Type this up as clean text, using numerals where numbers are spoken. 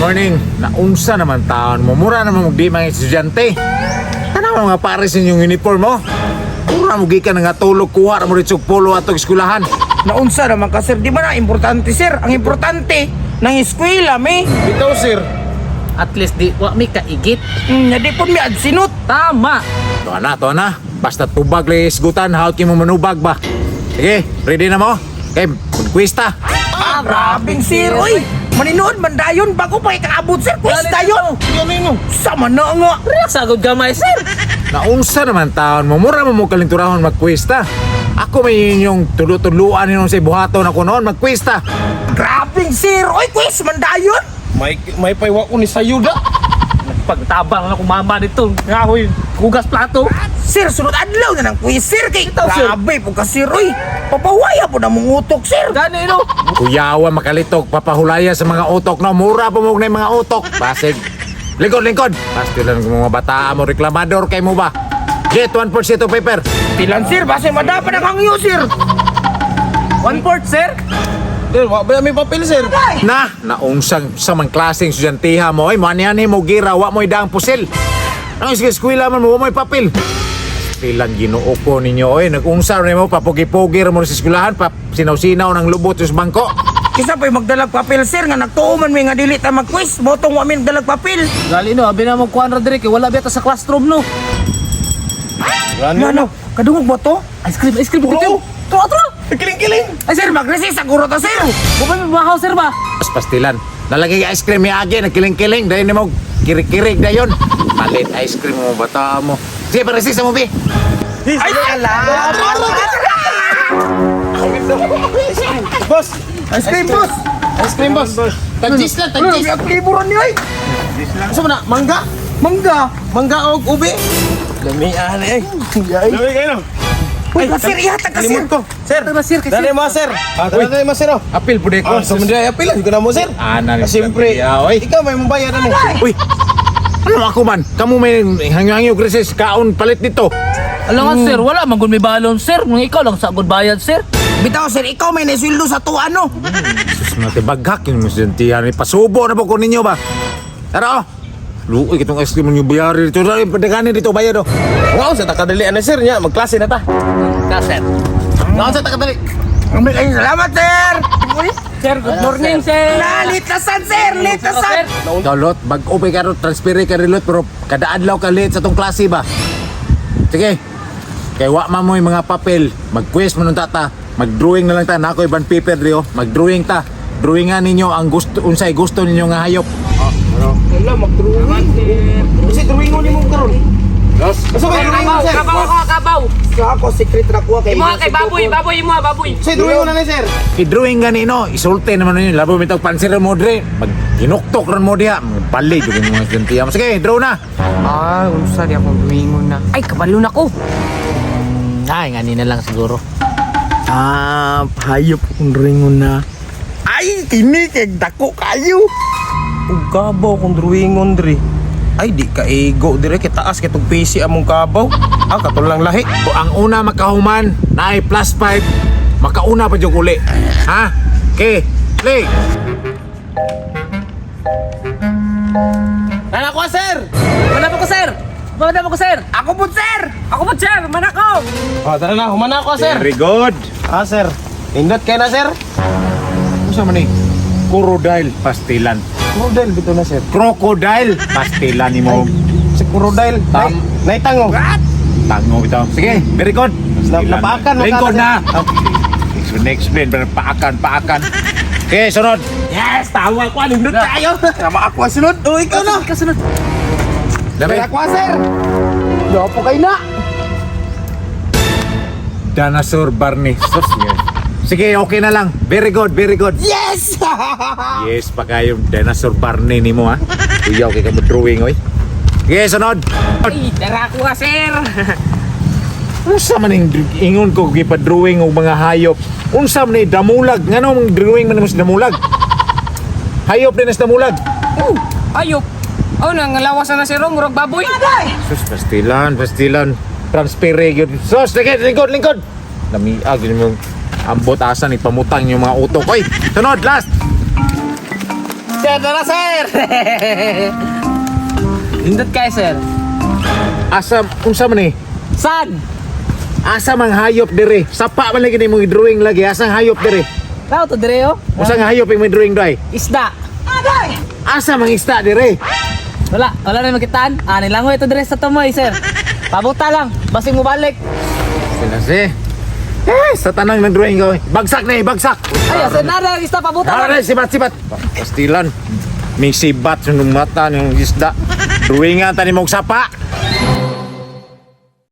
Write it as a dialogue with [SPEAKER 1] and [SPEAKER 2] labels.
[SPEAKER 1] morning. Naunsa naman taon mo. Mura naman magdi mga estudyante. Tanaw mga pares inyong uniform mo. Mura mo gikan nga tulog kuha mo rito polo atong eskwelahan.
[SPEAKER 2] Naunsa naman ka sir, di ba na importante sir? Ang importante ng eskwela mi.
[SPEAKER 3] Ikaw, sir.
[SPEAKER 4] At least di wa mi kaigit.
[SPEAKER 2] Di po mi adsinot.
[SPEAKER 4] Tama.
[SPEAKER 1] To na. Basta tubag lang isgutan, haot mo manubag ba? Sige, ready na mo? Okay, magkwista.
[SPEAKER 2] Grabing sir, oy. Maninood man dayon bago pa ikaabot sir. Quiz dayon.
[SPEAKER 3] Ano?
[SPEAKER 2] Sama na nga.
[SPEAKER 4] Reak sagod gamay sir.
[SPEAKER 1] Naunsa naman taon mo. Mura mo kalinturahon magkwista. Ako may inyong tulo-tuluan ninyo sa buhaton ako noon magkwista.
[SPEAKER 2] Grabing sir, oy quiz man dayon.
[SPEAKER 3] May paywa ko ni sayuda.
[SPEAKER 4] Pagtabang na kumama dito. Ngahoy, hugas plato.
[SPEAKER 2] Sir, sunod adlaw na ng quiz sir kay
[SPEAKER 4] Ito, sir.
[SPEAKER 2] grabe po ka sir, oy. Papawaya po na mong utok sir.
[SPEAKER 4] Gani no.
[SPEAKER 1] Kuyawa makalitok, papahulaya sa mga utok no. Mura po mo na yung mga utok. Basig. Lingkod. Basta lang mga bata mo reklamador kay mo ba? Get 1% of paper.
[SPEAKER 2] Tilan sir, base madapan ang hangyo sir.
[SPEAKER 4] 1/4 sir.
[SPEAKER 3] Sir, wala ba may papel, sir?
[SPEAKER 1] Naunsang sa mga klaseng estudantiha mo. Ay, manihan mo gira, wa mo idang pusil. Ang eskwela man mo, wa mo papel. Pilang ginoo ko ninyo, oy. Nag-unsa rin mo, papugi-pugi mo sa eskwelahan, sinaw-sinaw ng lubot sa bangko.
[SPEAKER 2] Kisa pa'y magdalag papel sir nga nagtuo man mi nga dili ta mag-quiz. Botong wa mi dalag papel.
[SPEAKER 4] Gali no, abi na mo kuan ra dire kay wala biya ta sa classroom no.
[SPEAKER 2] Ano? Kadungog ba to?
[SPEAKER 4] Ice cream ko. Tro.
[SPEAKER 3] Kiling-kiling.
[SPEAKER 2] Ay sir, mag-recess siguro to sir.
[SPEAKER 4] Bubay mo bahaw sir ba?
[SPEAKER 1] Pastilan. Nalagay ice cream yung agi, nagkiling-kiling. Dahil ni mo, kirik-kirik na yun. Palit ice cream mo, bata mo. Sige, paresis mo, Bi.
[SPEAKER 2] Ay, ala!
[SPEAKER 3] Boss!
[SPEAKER 2] Ice cream, boss!
[SPEAKER 3] Ice cream, boss! Tagis lang,
[SPEAKER 2] Ano,
[SPEAKER 3] tagis!
[SPEAKER 2] may flavor niya ay!
[SPEAKER 3] Asa mo na? Mangga?
[SPEAKER 2] Mangga!
[SPEAKER 3] Mangga o ube?
[SPEAKER 2] Lamian ay!
[SPEAKER 3] Lami kayo, no?
[SPEAKER 2] Uy, kasir, ihatag kasir!
[SPEAKER 3] Kalimut ko. Sir,
[SPEAKER 4] Tara sir kasi.
[SPEAKER 3] dali mo, sir. Dali tayo, mas, sir, oh.
[SPEAKER 1] Apil po ko.
[SPEAKER 3] So, hindi ay apil. Hindi ko na mo, sir.
[SPEAKER 1] Ana,
[SPEAKER 3] Siyempre,
[SPEAKER 1] oy.
[SPEAKER 3] ikaw may mabayad na
[SPEAKER 1] Uy, ano ako man? Kamu may hangyo-hangyo krisis, kaon palit dito.
[SPEAKER 4] Alangan sir, wala man gud may balon sir. Nung ikaw lang sagod bayad sir.
[SPEAKER 2] Bitaw sir, ikaw may naisweldo sa to ano?
[SPEAKER 1] Sus, mga tibaghak yung estudantihan. Pasubo na po ko ninyo ba? Tara, oh. Luoy, kitong ice cream yung bayari dito. Padaganin dito, bayad, oh.
[SPEAKER 3] Wow, sa takadali, ano, sir, niya. Magklase na ta.
[SPEAKER 4] Ka sir.
[SPEAKER 3] Wow, sa takadali.
[SPEAKER 2] Ay, salamat sir! Uy,
[SPEAKER 4] Sir, good morning sir.
[SPEAKER 2] litasan sir, litasan!
[SPEAKER 1] Dalot, bag-upay ka ro, transferi ka rilot, pero kada adlaw ka late sa tong klase ba? Sige, kay wa man mo yung mga papel, mag-quiz mo nung tata, mag-drawing na lang ta, na ako ibang paper rio, mag-drawing ta, drawingan ninyo ang gusto, unsay gusto ninyo nga hayop.
[SPEAKER 2] Wala, mag-drawing.
[SPEAKER 3] Kasi drawing mo ni mong karon. Yes. Kasi may drawing mo, sir.
[SPEAKER 4] Kabaw.
[SPEAKER 2] Sa ako, secret na kuha kay
[SPEAKER 4] baboy mo baboy.
[SPEAKER 3] Kasi drawing mo na ni, sir.
[SPEAKER 1] I-drawing gani no, isulti naman ninyo, labo mitog pansir mo dre, mag-hinuktok ron mo diha, bali jud yung mga estudantiha mo. Sige, draw na.
[SPEAKER 2] Ah, unsa di akong drawingon na.
[SPEAKER 4] Ay, kabalo na ko. Ay, ngani na lang siguro.
[SPEAKER 2] Hayop kong drawingon na. Ay, kini kay dako kayo.
[SPEAKER 3] Kabaw kung drawingon, dre. Ay, di ka ego, dire. Kitaas, kitong PC among kabaw. Katulang lahi.
[SPEAKER 1] So, ang una makahuman, na ay +5, makauna pa jud uli. Ha? Okay, play.
[SPEAKER 3] Nana ko, sir!
[SPEAKER 4] Manapa ko sir. Sir.
[SPEAKER 2] Ako po sir!
[SPEAKER 4] Ako po sir, manakaw.
[SPEAKER 3] Tara na, humana ako, sir.
[SPEAKER 1] Very good.
[SPEAKER 3] Sir. Indot kayo na, sir.
[SPEAKER 1] Ano sa man ni? Crocodile pastilan.
[SPEAKER 3] Crocodile bito na, sir.
[SPEAKER 1] Crocodile pastilan ni mo.
[SPEAKER 3] Si Crocodile.
[SPEAKER 1] Tam.
[SPEAKER 3] Naitango.
[SPEAKER 1] Tango ito. Sige, very good.
[SPEAKER 3] Napaakan mo
[SPEAKER 1] Lingkod
[SPEAKER 3] ka,
[SPEAKER 1] na. Explain, pero paakan. Okay, sunod.
[SPEAKER 3] Yes, tama ko. Nindot tayo. Tama ako ang sunod. O, ikaw na.
[SPEAKER 4] Kasunod.
[SPEAKER 1] Dami.
[SPEAKER 3] Ako, sir. Yopo kayo na.
[SPEAKER 1] Dinosaur Barney. Sus, yes. Sige, okay na lang. Very good.
[SPEAKER 3] Yes!
[SPEAKER 1] Yes, pa kayo Dinosaur Barney ni mo, ha? Kuya, okay ka mo drawing, oy. Okay, sunod.
[SPEAKER 4] Ay, tara ko ka sir.
[SPEAKER 1] Unsa man ning ingon ko gipa-drawing og mga hayop? Unsa man ni damulag? Nganong drawing man mo sa damulag? Hayop din sa damulag.
[SPEAKER 4] Ayop. Oh, nang lawas na si Rong, rog baboy.
[SPEAKER 1] Sus, pastilan. Transpire yun. Sus, lingkod. Lamiag yun mo. Ambot asa ni pamutang yung mga utok. Oy, sunod, last.
[SPEAKER 4] Sir, tara sir! Nindot kayo sir.
[SPEAKER 1] Asa, unsa man eh?
[SPEAKER 4] Saan?
[SPEAKER 1] Asa mang hayop dire? Sapa man lagi ni mong drawing lagi. Asang hayop dire?
[SPEAKER 4] Tao to dire oh.
[SPEAKER 1] Unsa nga hayop yung may drawing doy?
[SPEAKER 4] Isda.
[SPEAKER 1] Asa mang isda dire?
[SPEAKER 4] Wala na makitaan. Nilangoy ito dire sa tumoy sir. Pabuta lang, basing mo balik.
[SPEAKER 1] Sila si. Sa tanang ng drawing ko. Bagsak na eh, bagsak.
[SPEAKER 4] Ay, sir, nara, isda pabuta
[SPEAKER 1] Tara
[SPEAKER 4] lang.
[SPEAKER 1] sibat. Pastilan. May sibat yung mata ng isda. Drawingan tani mong sapa.